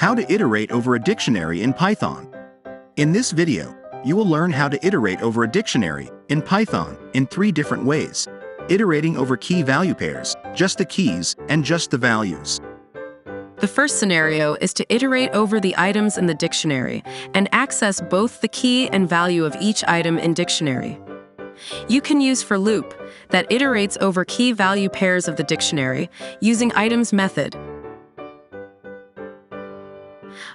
How to iterate over a dictionary in Python. In this video, you will learn how to iterate over a dictionary in Python in 3 different ways. Iterating over key value pairs, just the keys, and just the values. The first scenario is to iterate over the items in the dictionary and access both the key and value of each item in dictionary. You can use for loop that iterates over key value pairs of the dictionary using items method.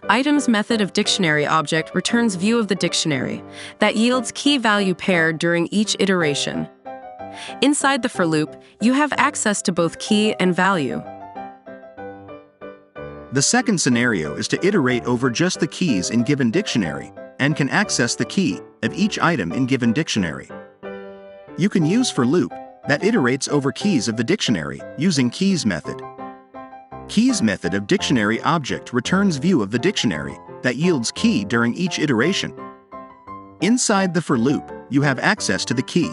Items method of dictionary object returns view of the dictionary that yields key value pair during each iteration. Inside the for loop, you have access to both key and value. The second scenario is to iterate over just the keys in given dictionary and can access the key of each item in given dictionary. You can use for loop that iterates over keys of the dictionary using keys method. Keys method of dictionary object returns view of the dictionary that yields key during each iteration. Inside the for loop, you have access to the key.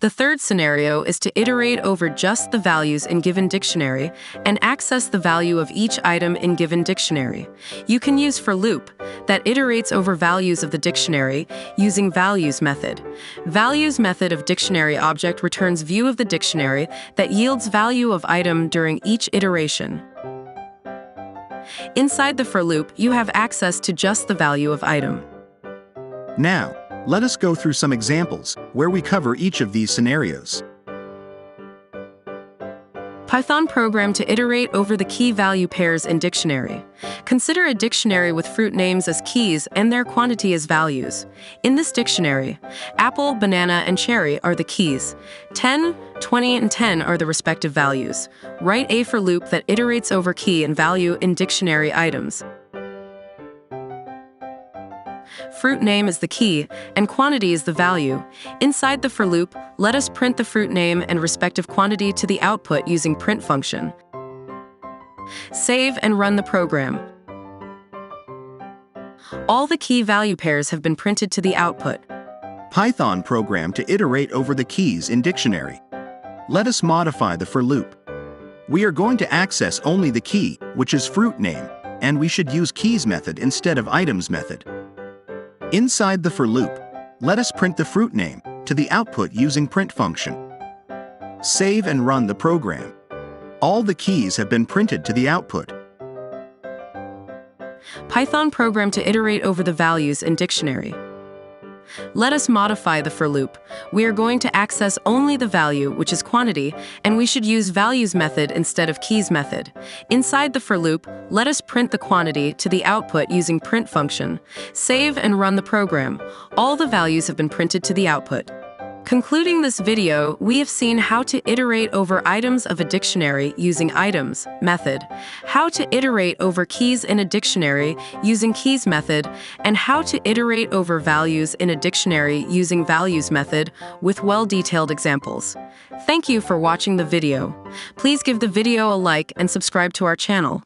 The third scenario is to iterate over just the values in given dictionary and access the value of each item in given dictionary. You can use for loop that iterates over values of the dictionary using values method. Values method of dictionary object returns view of the dictionary that yields value of item during each iteration. Inside the for loop, you have access to just the value of item. Now, let us go through some examples where we cover each of these scenarios. Python program to iterate over the key value pairs in dictionary. Consider a dictionary with fruit names as keys and their quantity as values. In this dictionary, apple, banana, and cherry are the keys. 10, 20, and 10 are the respective values. Write a for loop that iterates over key and value in dictionary items. Fruit name is the key, and quantity is the value. Inside the for loop, let us print the fruit name and respective quantity to the output using print function. Save and run the program. All the key value pairs have been printed to the output. Python program to iterate over the keys in dictionary. Let us modify the for loop. We are going to access only the key, which is fruit name, and we should use keys method instead of items method. Inside the for loop, let us print the fruit name to the output using print function. Save and run the program. All the keys have been printed to the output. Python program to iterate over the values in dictionary. Let us modify the for loop. We are going to access only the value, which is quantity, and we should use values method instead of keys method. Inside the for loop, let us print the quantity to the output using print function. Save and run the program. All the values have been printed to the output. Concluding this video, we have seen how to iterate over items of a dictionary using items method, how to iterate over keys in a dictionary using keys method, and how to iterate over values in a dictionary using values method with well-detailed examples. Thank you for watching the video. Please give the video a like and subscribe to our channel.